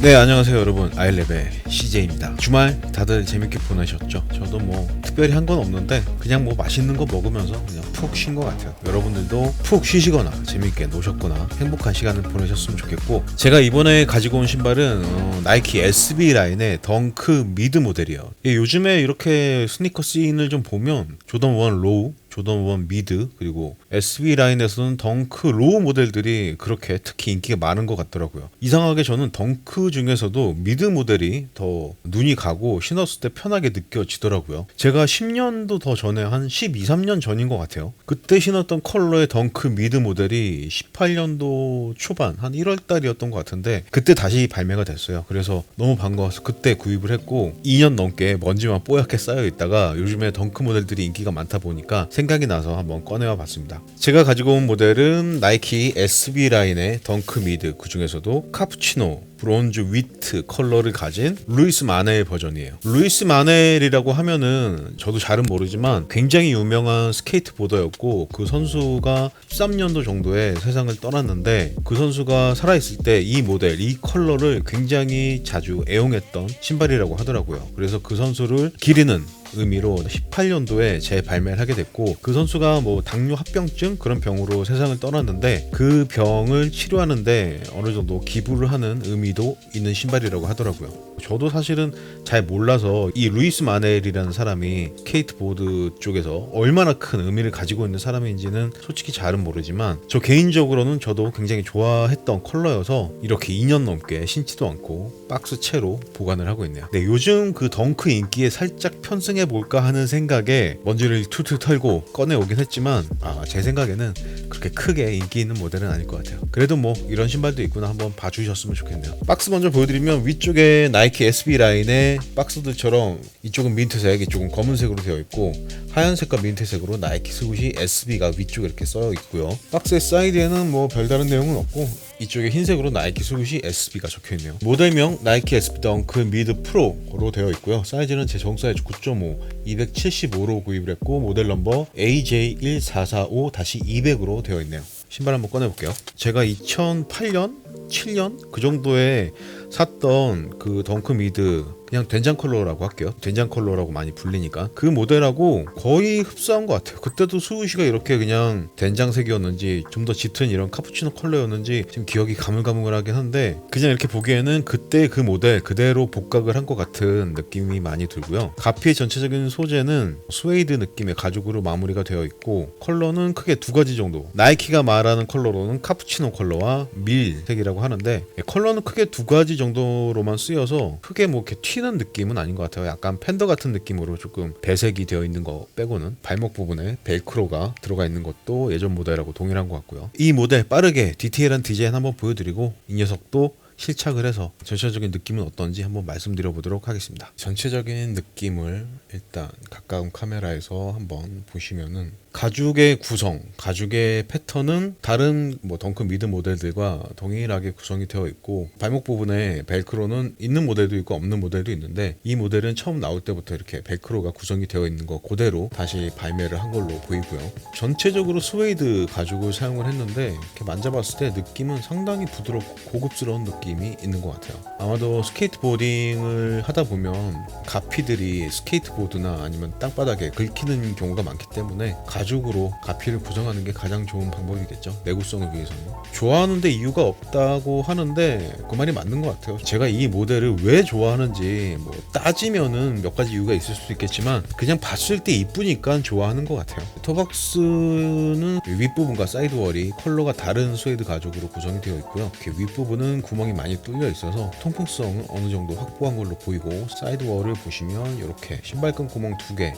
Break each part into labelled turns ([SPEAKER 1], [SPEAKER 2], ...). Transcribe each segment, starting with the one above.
[SPEAKER 1] 네, 안녕하세요 여러분, 아이랩의 CJ입니다. 주말 다들 재밌게 보내셨죠? 저도 뭐 특별히 한 건 없는데 그냥 뭐 맛있는 거 먹으면서 그냥 푹 쉰 것 같아요. 여러분들도 푹 쉬시거나 재밌게 노셨거나 행복한 시간을 보내셨으면 좋겠고, 제가 이번에 가지고 온 신발은 나이키 SB 라인의 덩크 미드 모델이에요. 요즘에 이렇게 스니커 씬을 좀 보면 조던 1 로우, 조던 1 미드, 그리고 SB 라인에서는 덩크 로우 모델들이 그렇게 특히 인기가 많은 것 같더라고요. 이상하게 저는 덩크 중에서도 미드 모델이 더 눈이 가고 신었을 때 편하게 느껴지더라고요. 제가 10년도 더 전에 한 12, 13년 전인 것 같아요. 그때 신었던 컬러의 덩크 미드 모델이 18년도 초반 한 1월 달이었던 것 같은데 그때 다시 발매가 됐어요. 그래서 너무 반가워서 그때 구입을 했고 2년 넘게 먼지만 뽀얗게 쌓여 있다가 요즘에 덩크 모델들이 인기가 많다 보니까 생각이 나서 한번 꺼내와 봤습니다. 제가 가지고 온 모델은 나이키 SB 라인의 덩크 미드, 그 중에서도 카푸치노, 브론즈 위트 컬러를 가진 루이스 마넬 버전이에요. 루이스 마넬이라고 하면은 저도 잘은 모르지만 굉장히 유명한 스케이트보더였고, 그 선수가 13년도 정도에 세상을 떠났는데 그 선수가 살아있을 때 이 모델, 이 컬러를 굉장히 자주 애용했던 신발이라고 하더라고요. 그래서 그 선수를 기리는 의미로 18년도에 재발매를 하게 됐고, 그 선수가 뭐 당뇨 합병증 그런 병으로 세상을 떠났는데 그 병을 치료하는데 어느 정도 기부를 하는 의미도 있는 신발이라고 하더라고요. 저도 사실은 잘 몰라서 이 루이스 마넬이라는 사람이 스케이트보드 쪽에서 얼마나 큰 의미를 가지고 있는 사람인지는 솔직히 잘은 모르지만 저 개인적으로는 저도 굉장히 좋아했던 컬러여서 이렇게 2년 넘게 신지도 않고 박스채로 보관을 하고 있네요. 네, 요즘 그 덩크 인기에 살짝 편승해 볼까 하는 생각에 먼지를 툴툴 털고 꺼내오긴 했지만 제 생각에는 그렇게 크게 인기 있는 모델은 아닐 것 같아요. 그래도 뭐 이런 신발도 있구나 한번 봐주셨으면 좋겠네요. 박스 먼저 보여드리면 위쪽에 나이키 SB 라인의 박스들처럼 이쪽은 민트색, 이쪽은 검은색으로 되어 있고 하얀색과 민트색으로 나이키 스굿이 SB가 위쪽에 이렇게 써 있고요. 박스의 사이드에는 뭐 별다른 내용은 없고 이쪽에 흰색으로 나이키 스굿이 SB가 적혀있네요. 모델명 나이키 SB 덩크 미드 프로로 되어 있고요. 사이즈는 제 정 사이즈 9.5 275로 구입을 했고 모델 넘버 AJ1445-200으로 되어 있네요. 신발 한번 꺼내볼게요. 제가 2008년? 7년? 그 정도에 샀던 그 덩크 미드, 그냥 된장 컬러라고 할게요. 된장 컬러라고 많이 불리니까 그 모델하고 거의 흡사한 것 같아요. 그때도 스우시가 이렇게 그냥 된장색이었는지 좀 더 짙은 이런 카푸치노 컬러였는지 지금 기억이 가물가물하긴 한데 그냥 이렇게 보기에는 그때 그 모델 그대로 복각을 한 것 같은 느낌이 많이 들고요. 가피의 전체적인 소재는 스웨이드 느낌의 가죽으로 마무리가 되어 있고 컬러는 크게 두 가지 정도, 나이키가 말하는 컬러로는 카푸치노 컬러와 밀색이라고 하는데 컬러는 크게 두 가지 정도로만 쓰여서 크게 뭐 이렇게 튀는 느낌은 아닌 것 같아요. 약간 팬더 같은 느낌으로 조금 배색이 되어 있는 거 빼고는 발목 부분에 벨크로가 들어가 있는 것도 예전 모델하고 동일한 것 같고요. 이 모델 빠르게 디테일한 디자인 한번 보여드리고 이 녀석도 실착을 해서 전체적인 느낌은 어떤지 한번 말씀드려 보도록 하겠습니다. 전체적인 느낌을 일단 가까운 카메라에서 한번 보시면은 가죽의 구성, 가죽의 패턴은 다른 뭐 덩크 미드 모델들과 동일하게 구성이 되어 있고 발목 부분에 벨크로는 있는 모델도 있고 없는 모델도 있는데 이 모델은 처음 나올 때부터 이렇게 벨크로가 구성이 되어 있는 거 그대로 다시 발매를 한 걸로 보이고요. 전체적으로 스웨이드 가죽을 사용을 했는데 이렇게 만져봤을 때 느낌은 상당히 부드럽고 고급스러운 느낌이 있는 것 같아요. 아마도 스케이트보딩을 하다 보면 가피들이 스케이트보드나 아니면 땅바닥에 긁히는 경우가 많기 때문에 가죽으로 가피를 구성하는 게 가장 좋은 방법이겠죠. 내구성을 위해서는. 좋아하는데 이유가 없다고 하는데 그 말이 맞는 것 같아요. 제가 이 모델을 왜 좋아하는지 뭐 따지면은 몇 가지 이유가 있을 수도 있겠지만 그냥 봤을 때 이쁘니까 좋아하는 것 같아요. 토박스는 윗부분과 사이드월이 컬러가 다른 스웨이드 가죽으로 구성이 되어 있고요. 이렇게 윗부분은 구멍이 많이 뚫려 있어서 통풍성은 어느 정도 확보한 걸로 보이고 사이드월을 보시면 이렇게 신발끈 구멍 2개,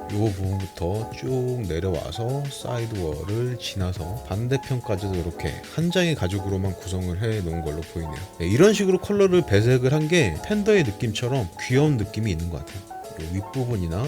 [SPEAKER 1] 이 부분부터 쭉 내려와서 사이드월을 지나서 반대편까지도 이렇게 한 장의 가죽으로만 구성을 해 놓은 걸로 보이네요. 이런 식으로 컬러를 배색을 한 게 팬더의 느낌처럼 귀여운 느낌이 있는 것 같아요. 윗부분이나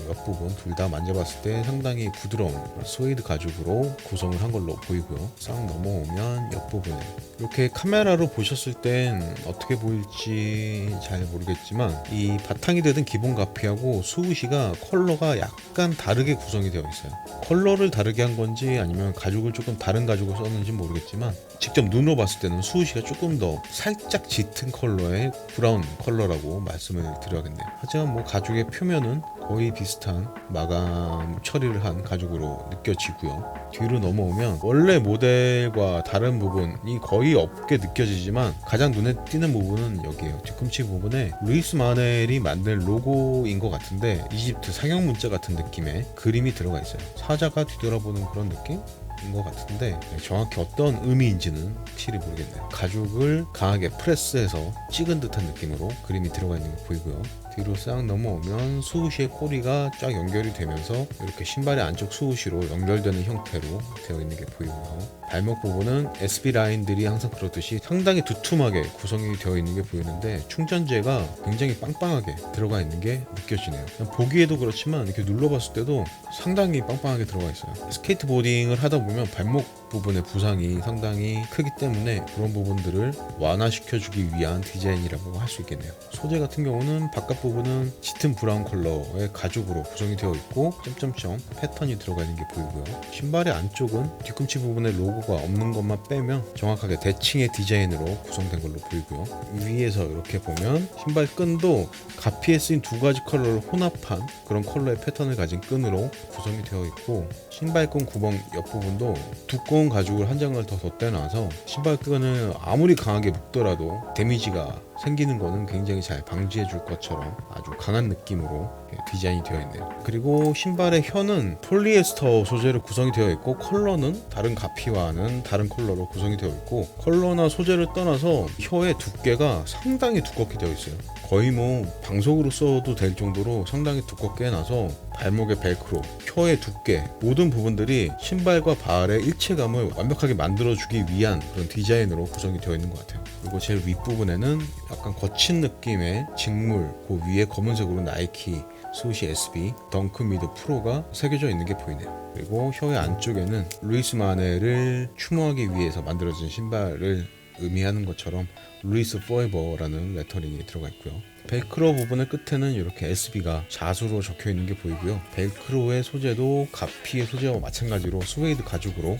[SPEAKER 1] 옆부분 둘 다 만져봤을 때 상당히 부드러운 스웨이드 가죽으로 구성을 한 걸로 보이고요. 싹 넘어오면 옆부분에 이렇게 카메라로 보셨을 땐 어떻게 보일지 잘 모르겠지만 이 바탕이 되든 기본 가피하고 수우시가 컬러가 약간 다르게 구성이 되어 있어요. 컬러를 다르게 한 건지 아니면 가죽을 조금 다른 가죽을 썼는지 모르겠지만 직접 눈으로 봤을 때는 수우시가 조금 더 살짝 짙은 컬러의 브라운 컬러라고 말씀을 드려야겠네요. 하지만 뭐 가죽의 표면은 거의 비슷한 마감 처리를 한 가죽으로 느껴지고요. 뒤로 넘어오면 원래 모델과 다른 부분이 거의 없게 느껴지지만 가장 눈에 띄는 부분은 여기에요. 뒤꿈치 부분에 루이스 마넬이 만든 로고인 것 같은데 이집트 상형 문자 같은 느낌의 그림이 들어가 있어요. 사자가 뒤돌아보는 그런 느낌? 인 것 같은데 정확히 어떤 의미인지는 확실히 모르겠네요. 가죽을 강하게 프레스해서 찍은 듯한 느낌으로 그림이 들어가 있는 게 보이고요. 뒤로 싹 넘어오면 수우시의 꼬리가 쫙 연결이 되면서 이렇게 신발의 안쪽 수우시로 연결되는 형태로 되어 있는 게 보이고요. 발목 부분은 SB 라인들이 항상 그렇듯이 상당히 두툼하게 구성이 되어 있는 게 보이는데 충전재가 굉장히 빵빵하게 들어가 있는 게 느껴지네요. 그냥 보기에도 그렇지만 이렇게 눌러봤을 때도 상당히 빵빵하게 들어가 있어요. 스케이트보딩을 하다 보면 발목 부분의 부상이 상당히 크기 때문에 그런 부분들을 완화시켜주기 위한 디자인이라고 할 수 있겠네요. 소재 같은 경우는 바깥 부분은 짙은 브라운 컬러의 가죽으로 구성이 되어 있고 점점점 패턴이 들어가 있는 게 보이고요. 신발의 안쪽은 뒤꿈치 부분에 로고가 없는 것만 빼면 정확하게 대칭의 디자인으로 구성된 걸로 보이고요. 위에서 이렇게 보면 신발 끈도 가피에 쓰인 두 가지 컬러를 혼합한 그런 컬러의 패턴을 가진 끈으로 구성이 되어 있고 신발끈 구멍 옆부분도 두꺼운 가죽을 한 장을 더 덧대놔서 신발끈을 아무리 강하게 묶더라도 데미지가 생기는 거는 굉장히 잘 방지해 줄 것처럼 아주 강한 느낌으로 디자인이 되어 있네요. 그리고 신발의 혀는 폴리에스터 소재로 구성이 되어 있고 컬러는 다른 가피와는 다른 컬러로 구성이 되어 있고 컬러나 소재를 떠나서 혀의 두께가 상당히 두껍게 되어 있어요. 거의 뭐 방석으로 써도 될 정도로 상당히 두껍게 해놔서 발목의 벨크로, 혀의 두께 모든 부분들이 신발과 발의 일체감을 완벽하게 만들어주기 위한 그런 디자인으로 구성이 되어 있는 것 같아요. 그리고 제일 윗부분에는 약간 거친 느낌의 직물, 그 위에 검은색으로 나이키 스우시 SB 덩크 미드 프로가 새겨져 있는 게 보이네요. 그리고 혀의 안쪽에는 루이스 마넬을 추모하기 위해서 만들어진 신발을 의미하는 것처럼 루이스 포에버라는 레터링이 들어가 있고요. 벨크로 부분의 끝에는 이렇게 SB가 자수로 적혀 있는 게 보이고요. 벨크로의 소재도 가피의 소재와 마찬가지로 스웨이드 가죽으로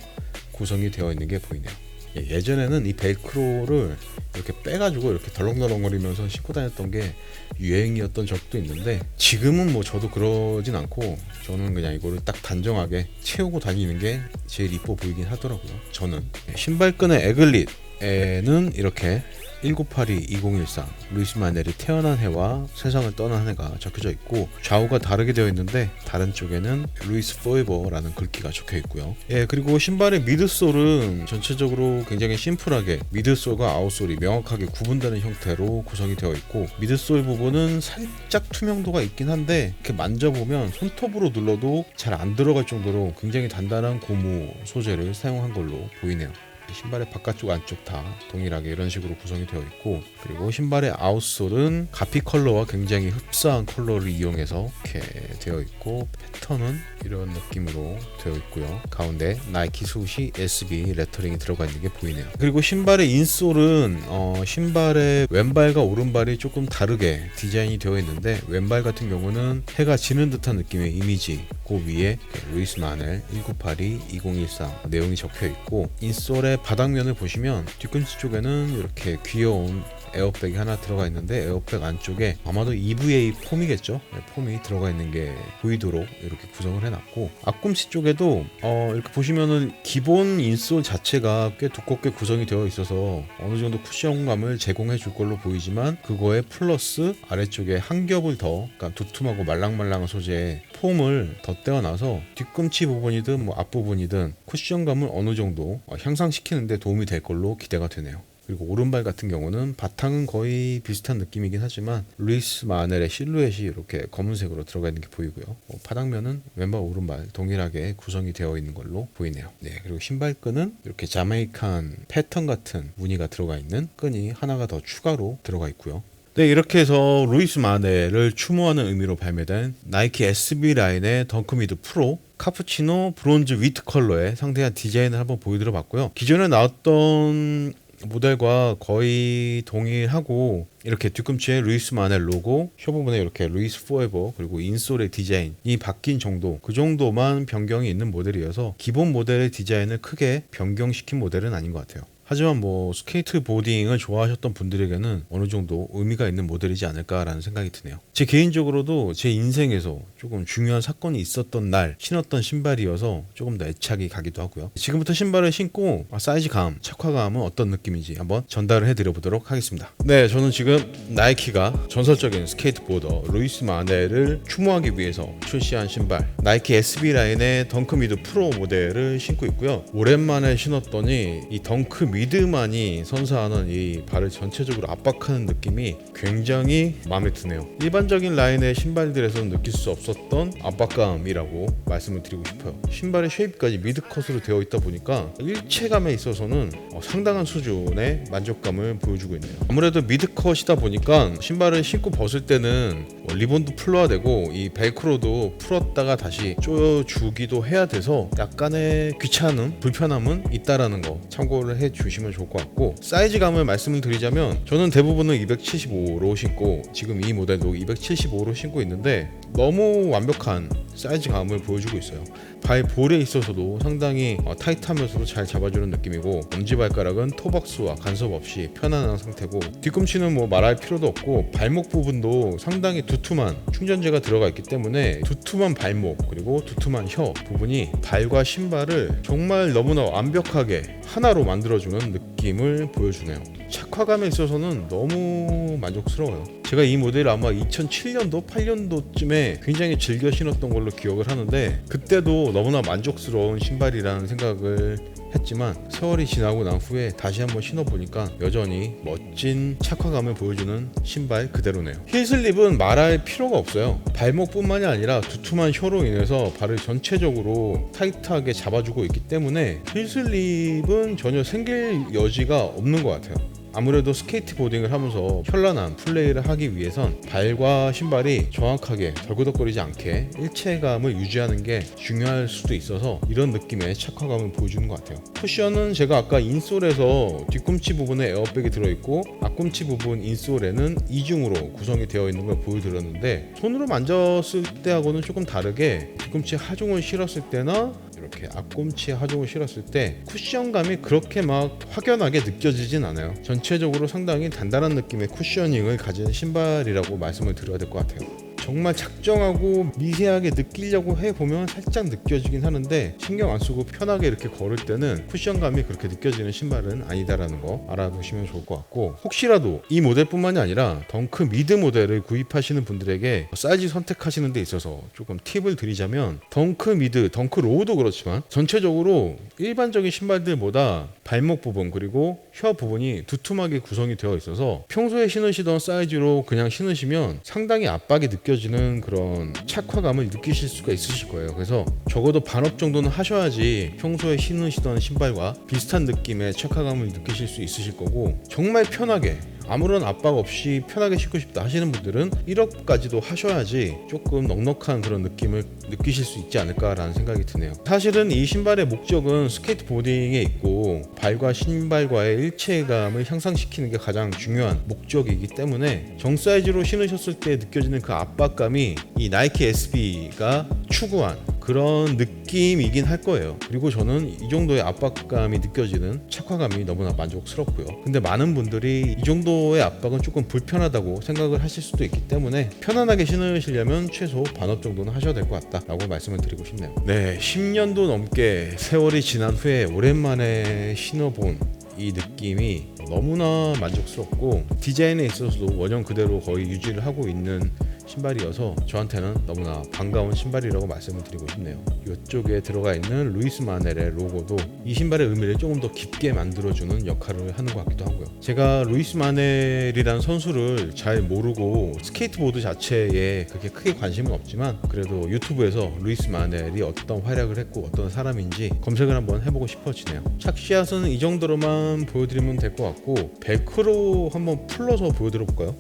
[SPEAKER 1] 구성이 되어 있는 게 보이네요. 예전에는 이 벨크로를 이렇게 빼가지고 이렇게 덜렁덜렁거리면서 신고 다녔던 게 유행이었던 적도 있는데 지금은 뭐 저도 그러진 않고 저는 그냥 이거를 딱 단정하게 채우고 다니는 게 제일 이뻐 보이긴 하더라고요. 저는 신발끈의 에글릿에는 이렇게 1982-2013 루이스 마넬이 태어난 해와 세상을 떠난 해가 적혀져 있고 좌우가 다르게 되어 있는데 다른 쪽에는 루이스 포에버라는 글귀가 적혀 있고요. 그리고 신발의 미드솔은 전체적으로 굉장히 심플하게 미드솔과 아웃솔이 명확하게 구분되는 형태로 구성이 되어 있고 미드솔 부분은 살짝 투명도가 있긴 한데 이렇게 만져보면 손톱으로 눌러도 잘 안 들어갈 정도로 굉장히 단단한 고무 소재를 사용한 걸로 보이네요. 신발의 바깥쪽 안쪽 다 동일하게 이런 식으로 구성이 되어 있고 그리고 신발의 아웃솔은 가피 컬러와 굉장히 흡사한 컬러를 이용해서 이렇게 되어 있고 패턴은 이런 느낌으로 되어 있고요. 가운데 나이키 스우시 SB 레터링이 들어가 있는 게 보이네요. 그리고 신발의 인솔은 신발의 왼발과 오른발이 조금 다르게 디자인이 되어 있는데 왼발 같은 경우는 해가 지는 듯한 느낌의 이미지 그 위에 루이스 마넬 1982-2013 내용이 적혀 있고 인솔의 바닥면을 보시면 뒤꿈치 쪽에는 이렇게 귀여운 에어백이 하나 들어가 있는데 에어백 안쪽에 아마도 EVA 폼이겠죠? 폼이 들어가 있는 게 보이도록 이렇게 구성을 해놨고 앞꿈치 쪽에도 이렇게 보시면은 기본 인솔 자체가 꽤 두껍게 구성이 되어 있어서 어느 정도 쿠션감을 제공해 줄 걸로 보이지만 그거에 플러스 아래쪽에 한 겹을 더 그러니까 두툼하고 말랑말랑한 소재의 폼을 덧대어놔서 뒤꿈치 부분이든 뭐 앞부분이든 쿠션감을 어느 정도 향상시키는 데 도움이 될 걸로 기대가 되네요. 그리고 오른발 같은 경우는 바탕은 거의 비슷한 느낌이긴 하지만 루이스 마넬의 실루엣이 이렇게 검은색으로 들어가 있는 게 보이고요. 바닥면은 왼발 오른발 동일하게 구성이 되어 있는 걸로 보이네요. 그리고 신발끈은 이렇게 자메이칸 패턴 같은 무늬가 들어가 있는 끈이 하나가 더 추가로 들어가 있고요. 네, 이렇게 해서 루이스 마네를 추모하는 의미로 발매된 나이키 SB 라인의 덩크미드 프로 카푸치노 브론즈 위트 컬러의 상세한 디자인을 한번 보여드려 봤고요. 기존에 나왔던 모델과 거의 동일하고 이렇게 뒤꿈치에 루이스 마넬 로고, 셔 부분에 이렇게 루이스 포에버 그리고 인솔의 디자인이 바뀐 정도, 그 정도만 변경이 있는 모델이어서 기본 모델의 디자인을 크게 변경시킨 모델은 아닌 것 같아요. 하지만 뭐 스케이트 보딩을 좋아하셨던 분들에게는 어느 정도 의미가 있는 모델이지 않을까라는 생각이 드네요. 제 개인적으로도 제 인생에서 조금 중요한 사건이 있었던 날 신었던 신발이어서 조금 더 애착이 가기도 하고요. 지금부터 신발을 신고 사이즈감, 착화감은 어떤 느낌인지 한번 전달을 해드려 보도록 하겠습니다. 네, 저는 지금 나이키가 전설적인 스케이트보더 루이스 마넬을 추모하기 위해서 출시한 신발 나이키 SB 라인의 덩크 미드 프로 모델을 신고 있고요. 오랜만에 신었더니 이 덩크 미드만이 선사하는 이 발을 전체적으로 압박하는 느낌이 굉장히 마음에 드네요. 일반적인 라인의 신발들에서는 느낄 수 없었던 압박감이라고 말씀을 드리고 싶어요. 신발의 쉐입까지 미드컷으로 되어 있다 보니까 일체감에 있어서는 상당한 수준의 만족감을 보여주고 있네요. 아무래도 미드컷이다 보니까 신발을 신고 벗을 때는 리본도 풀어야 되고 이 벨크로도 풀었다가 다시 조여주기도 해야 돼서 약간의 귀찮음, 불편함은 있다라는 거 참고를 해주시면 좋을 것 같고, 사이즈감을 말씀을 드리자면 저는 대부분은 275로 신고 지금 이 모델도 275로 신고 있는데 너무 완벽한 사이즈감을 보여주고 있어요. 발 볼에 있어서도 상당히 타이트하면서도 잘 잡아주는 느낌이고, 엄지발가락은 토박스와 간섭 없이 편안한 상태고, 뒤꿈치는 뭐 말할 필요도 없고 발목 부분도 상당히 두툼한 충전재가 들어가 있기 때문에 두툼한 발목 그리고 두툼한 혀 부분이 발과 신발을 정말 너무나 완벽하게 하나로 만들어주는 느낌을 보여주네요. 착화감에 있어서는 너무 만족스러워요. 제가 이 모델을 아마 2007년도, 8년도쯤에 굉장히 즐겨 신었던 걸로 기억을 하는데 그때도 너무나 만족스러운 신발이라는 생각을 했지만 세월이 지나고 난 후에 다시 한번 신어보니까 여전히 멋진 착화감을 보여주는 신발 그대로네요. 힐슬립은 말할 필요가 없어요. 발목뿐만이 아니라 두툼한 혀로 인해서 발을 전체적으로 타이트하게 잡아주고 있기 때문에 힐슬립은 전혀 생길 여지가 없는 것 같아요. 아무래도 스케이트보딩을 하면서 현란한 플레이를 하기 위해선 발과 신발이 정확하게 덜그덕거리지 않게 일체감을 유지하는 게 중요할 수도 있어서 이런 느낌의 착화감을 보여주는 것 같아요. 쿠션은 제가 아까 인솔에서 뒤꿈치 부분에 에어백이 들어있고 앞꿈치 부분 인솔에는 이중으로 구성이 되어 있는 걸 보여드렸는데, 손으로 만졌을 때하고는 조금 다르게 뒤꿈치 하중을 실었을 때나 이렇게 앞꿈치에 하중을 실었을 때 쿠션감이 그렇게 막 확연하게 느껴지진 않아요. 전체적으로 상당히 단단한 느낌의 쿠셔닝을 가진 신발이라고 말씀을 드려야 될 것 같아요. 정말 작정하고 미세하게 느끼려고 해보면 살짝 느껴지긴 하는데 신경 안 쓰고 편하게 이렇게 걸을 때는 쿠션감이 그렇게 느껴지는 신발은 아니다라는 거 알아두시면 좋을 것 같고, 혹시라도 이 모델뿐만이 아니라 덩크 미드 모델을 구입하시는 분들에게 사이즈 선택하시는 데 있어서 조금 팁을 드리자면, 덩크 미드, 덩크 로우도 그렇지만 전체적으로 일반적인 신발들보다 발목 부분 그리고 혀 부분이 두툼하게 구성이 되어 있어서 평소에 신으시던 사이즈로 그냥 신으시면 상당히 압박이 느껴지는 그런 착화감을 느끼실 수가 있으실 거예요. 그래서 적어도 반업 정도는 하셔야지 평소에 신으시던 신발과 비슷한 느낌의 착화감을 느끼실 수 있으실 거고, 정말 편하게 아무런 압박 없이 편하게 신고 싶다 하시는 분들은 1업까지도 하셔야지 조금 넉넉한 그런 느낌을 느끼실 수 있지 않을까라는 생각이 드네요. 사실은 이 신발의 목적은 스케이트보딩에 있고 발과 신발과의 일체감을 향상시키는 게 가장 중요한 목적이기 때문에 정사이즈로 신으셨을 때 느껴지는 그 압박감이 이 나이키 SB가 추구한 그런 느낌이긴 할 거예요. 그리고 저는 이 정도의 압박감이 느껴지는 착화감이 너무나 만족스럽고요. 근데 많은 분들이 이 정도의 압박은 조금 불편하다고 생각을 하실 수도 있기 때문에 편안하게 신으시려면 최소 반업 정도는 하셔야 될 것 같다라고 말씀을 드리고 싶네요. 네, 10년도 넘게 세월이 지난 후에 오랜만에 신어본 이 느낌이 너무나 만족스럽고 디자인에 있어서도 원형 그대로 거의 유지를 하고 있는 신발이어서 저한테는 너무나 반가운 신발이라고 말씀을 드리고 싶네요. 이쪽에 들어가 있는 루이스 마넬의 로고도 이 신발의 의미를 조금 더 깊게 만들어주는 역할을 하는 것 같기도 하고요. 제가 루이스 마넬이라는 선수를 잘 모르고 스케이트보드 자체에 그렇게 크게 관심은 없지만 그래도 유튜브에서 루이스 마넬이 어떤 활약을 했고 어떤 사람인지 검색을 한번 해보고 싶어지네요. 착시샷은 이 정도로만 보여드리면 될 것 같고, 벨크로 한번 풀러서 보여드려 볼까요?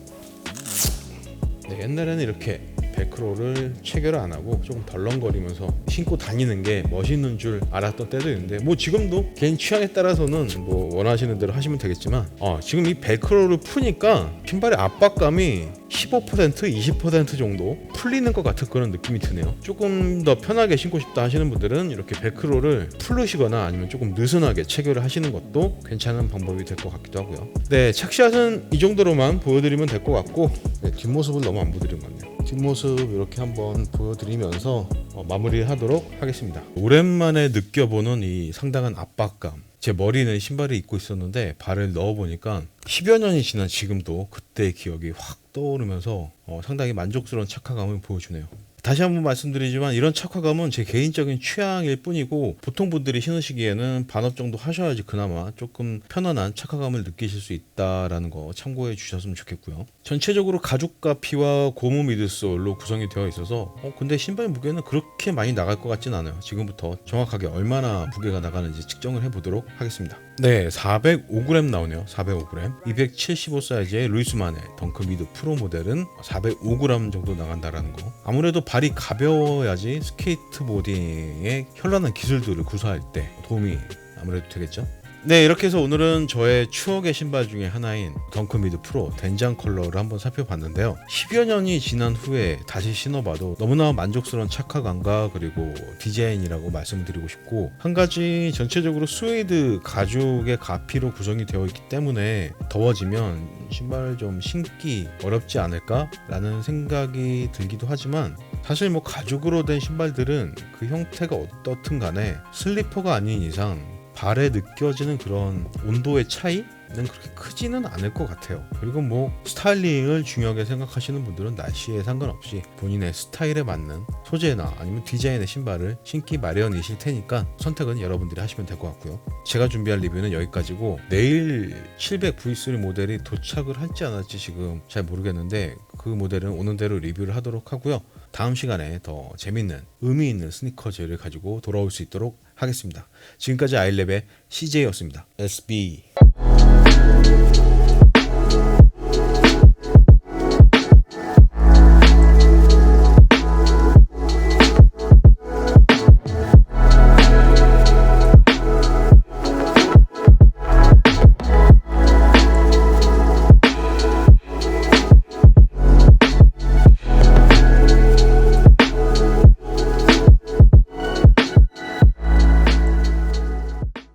[SPEAKER 1] 네, 옛날에는 이렇게 벨크로를 체결을 안 하고 조금 덜렁거리면서 신고 다니는 게 멋있는 줄 알았던 때도 있는데 뭐 지금도 개인 취향에 따라서는 뭐 원하시는 대로 하시면 되겠지만 지금 이 벨크로를 푸니까 신발의 압박감이 15% 20% 정도 풀리는 것 같은 그런 느낌이 드네요. 조금 더 편하게 신고 싶다 하시는 분들은 이렇게 벨크로를 풀으시거나 아니면 조금 느슨하게 체결을 하시는 것도 괜찮은 방법이 될 것 같기도 하고요. 네, 착샷은 이 정도로만 보여드리면 될 것 같고 네, 뒷모습을 너무 안 보여드린 것 같네요. 뒷모습 이렇게 한번 보여드리면서 마무리를 하도록 하겠습니다. 오랜만에 느껴보는 이 상당한 압박감. 제 머리는 신발을 입고 있었는데 발을 넣어보니까 10여 년이 지난 지금도 그때의 기억이 확 떠오르면서 상당히 만족스러운 착화감을 보여주네요. 다시 한번 말씀드리지만 이런 착화감은 제 개인적인 취향일 뿐이고 보통 분들이 신으시기에는 반업 정도 하셔야지 그나마 조금 편안한 착화감을 느끼실 수 있다라는 거 참고해 주셨으면 좋겠고요. 전체적으로 가죽과 피와 고무 미드솔로 구성이 되어 있어서 근데 신발 무게는 그렇게 많이 나갈 것 같진 않아요. 지금부터 정확하게 얼마나 무게가 나가는지 측정을 해보도록 하겠습니다. 네, 405g 나오네요. 405g 275 사이즈의 루이스만의 덩크 미드 프로 모델은 405g 정도 나간다라는 거. 아무래도 발이 가벼워야지 스케이트보딩의 현란한 기술들을 구사할 때 도움이 아무래도 되겠죠. 네, 이렇게 해서 오늘은 저의 추억의 신발 중에 하나인 덩크 미드 프로 된장 컬러를 한번 살펴봤는데요. 10여 년이 지난 후에 다시 신어봐도 너무나 만족스러운 착화감과 그리고 디자인이라고 말씀드리고 싶고, 한 가지 전체적으로 스웨이드 가죽의 가피로 구성이 되어 있기 때문에 더워지면 신발을 좀 신기 어렵지 않을까라는 생각이 들기도 하지만, 사실 뭐 가죽으로 된 신발들은 그 형태가 어떻든 간에 슬리퍼가 아닌 이상 발에 느껴지는 그런 온도의 차이는 그렇게 크지는 않을 것 같아요. 그리고 뭐 스타일링을 중요하게 생각하시는 분들은 날씨에 상관없이 본인의 스타일에 맞는 소재나 아니면 디자인의 신발을 신기 마련이실 테니까 선택은 여러분들이 하시면 될 것 같고요. 제가 준비한 리뷰는 여기까지고, 내일 700V3 모델이 도착을 할지 안 할지 지금 잘 모르겠는데 그 모델은 오는 대로 리뷰를 하도록 하고요. 다음 시간에 더 재밌는 의미 있는 스니커즈를 가지고 돌아올 수 있도록 하겠습니다. 지금까지 아이랩의 CJ였습니다. SB